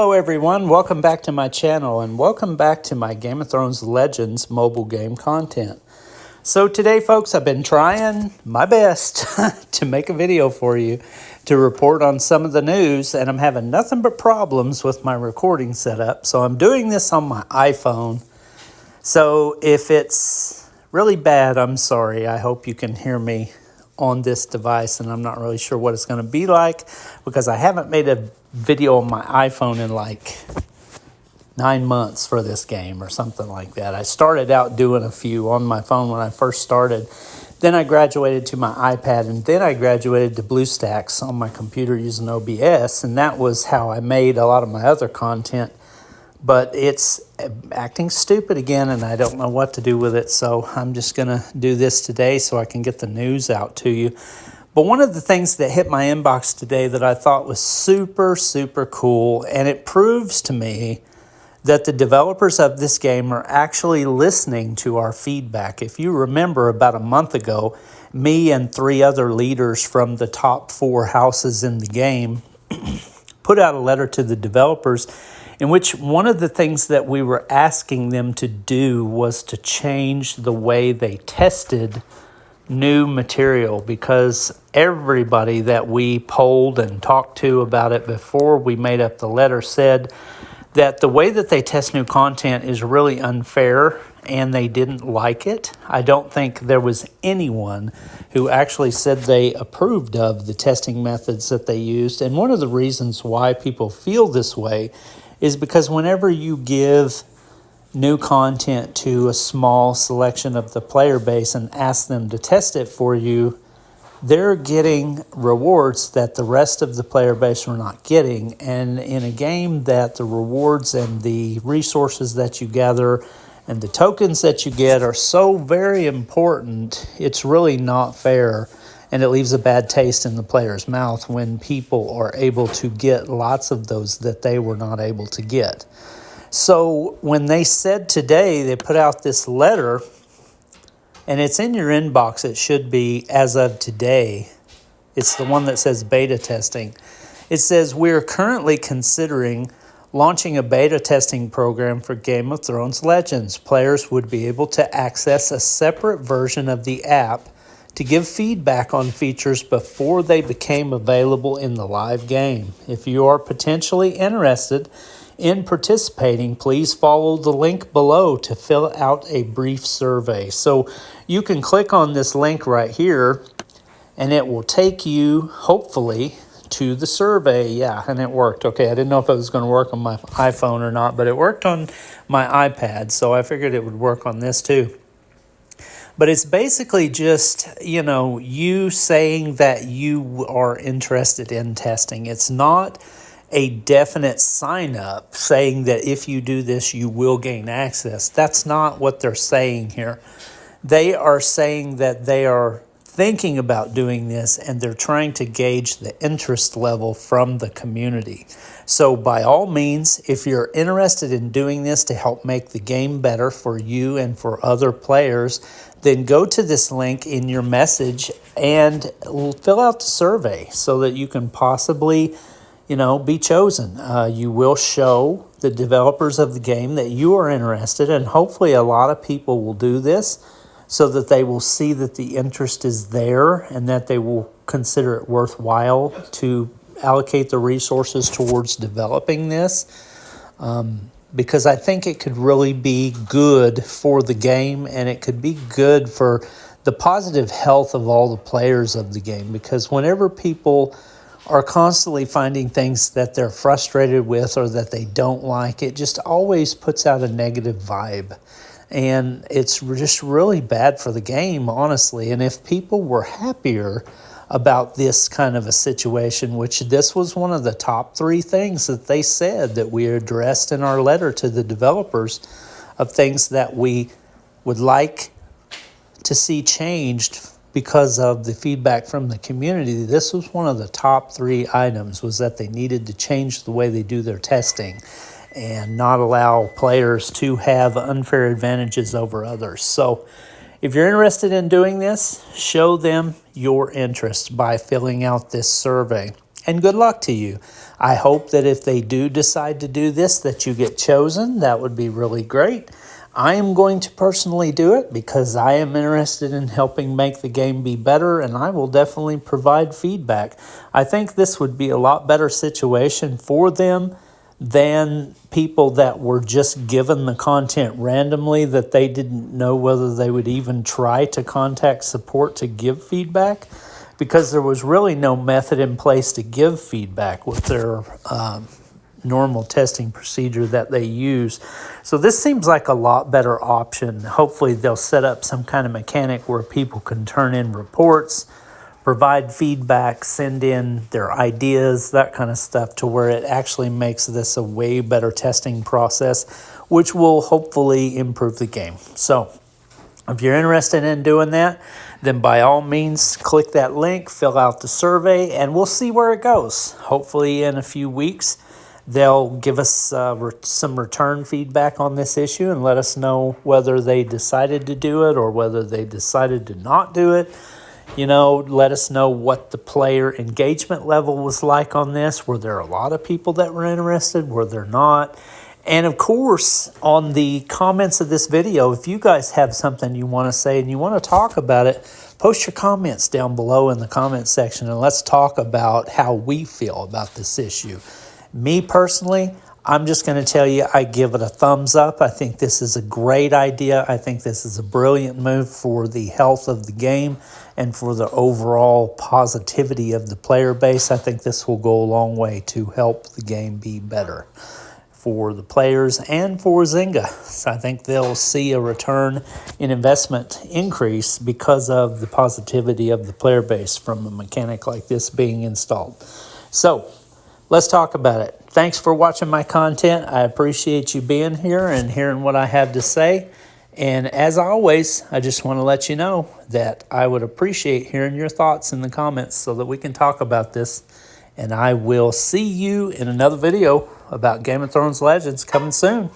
Hello everyone, welcome back to my channel and welcome back to my Game of Thrones Legends mobile game content. So today folks, I've been trying my best to make a video for you to report on some of the news, and I'm having nothing but problems with my recording setup. So I'm doing this on my iPhone. So if it's really bad, I'm sorry. I hope you can hear me on this device, and I'm not really sure what it's going to be like because I haven't made a video on my iPhone in like 9 months for this game or something like that. I started out doing a few on my phone when I first started. Then I graduated to my iPad, and then I graduated to BlueStacks on my computer using OBS, and that was how I made a lot of my other content. But it's acting stupid again, and I don't know what to do with it, so I'm just going to do this today so I can get the news out to you. But one of the things that hit my inbox today that I thought was super, super cool, and it proves to me that the developers of this game are actually listening to our feedback. If you remember, about a month ago, me and 3 other leaders from the top 4 houses in the game put out a letter to the developers in which one of the things that we were asking them to do was to change the way they tested new material, because everybody that we polled and talked to about it before we made up the letter said that the way that they test new content is really unfair and they didn't like it. I don't think there was anyone who actually said they approved of the testing methods that they used. And one of the reasons why people feel this way is because whenever you give new content to a small selection of the player base and ask them to test it for you, they're getting rewards that the rest of the player base are not getting. And in a game that the rewards and the resources that you gather and the tokens that you get are so very important, it's really not fair. And it leaves a bad taste in the player's mouth when people are able to get lots of those that they were not able to get. So when they said today, they put out this letter, and it's in your inbox. It should be as of today. It's the one that says beta testing. It says, we're currently considering launching a beta testing program for Game of Thrones Legends. Players would be able to access a separate version of the app to give feedback on features before they became available in the live game. If you are potentially interested in participating, please follow the link below to fill out a brief survey. So you can click on this link right here, and it will take you, hopefully, to the survey. Yeah, and it worked. Okay, I didn't know if it was going to work on my iPhone or not, but it worked on my iPad, so I figured it would work on this too. But it's basically just, you saying that you are interested in testing. It's not a definite sign up saying that if you do this, you will gain access. That's not what they're saying here. They are saying that they are thinking about doing this, and they're trying to gauge the interest level from the community. So by all means, if you're interested in doing this to help make the game better for you and for other players, then go to this link in your message and fill out the survey so that you can possibly be chosen. You will show the developers of the game that you are interested, and hopefully a lot of people will do this so that they will see that the interest is there and that they will consider it worthwhile to allocate the resources towards developing this. Because I think it could really be good for the game, and it could be good for the positive health of all the players of the game. Because whenever people are constantly finding things that they're frustrated with or that they don't like, it just always puts out a negative vibe. And it's just really bad for the game, honestly. And if people were happier about this kind of a situation, which this was one of the top 3 things that they said that we addressed in our letter to the developers of things that we would like to see changed because of the feedback from the community. This was one of the top 3 items, was that they needed to change the way they do their testing and not allow players to have unfair advantages over others. So if you're interested in doing this, show them your interest by filling out this survey. and good luck to you. I hope that if they do decide to do this, that you get chosen. That would be really great. I am going to personally do it because I am interested in helping make the game be better, and I will definitely provide feedback. I think this would be a lot better situation for them than people that were just given the content randomly that they didn't know whether they would even try to contact support to give feedback, because there was really no method in place to give feedback with their normal testing procedure that they use. So this seems like a lot better option. Hopefully they'll set up some kind of mechanic where people can turn in reports, provide feedback, send in their ideas, that kind of stuff, to where it actually makes this a way better testing process, which will hopefully improve the game. So if you're interested in doing that, then by all means, click that link, fill out the survey, and we'll see where it goes. Hopefully in a few weeks, they'll give us some return feedback on this issue and let us know whether they decided to do it or whether they decided to not do it. You know, let us know what the player engagement level was like on this. Were there a lot of people that were interested? Were there not? And of course, on the comments of this video, if you guys have something you want to say and you want to talk about it, post your comments down below in the comment section and let's talk about how we feel about this issue. Me personally, I'm just going to tell you, I give it a thumbs up. I think this is a great idea. I think this is a brilliant move for the health of the game and for the overall positivity of the player base. I think this will go a long way to help the game be better for the players and for Zynga. So I think they'll see a return in investment increase because of the positivity of the player base from a mechanic like this being installed. So let's talk about it. Thanks for watching my content. I appreciate you being here and hearing what I have to say. And as always, I just want to let you know that I would appreciate hearing your thoughts in the comments so that we can talk about this. And I will see you in another video about Game of Thrones Legends coming soon.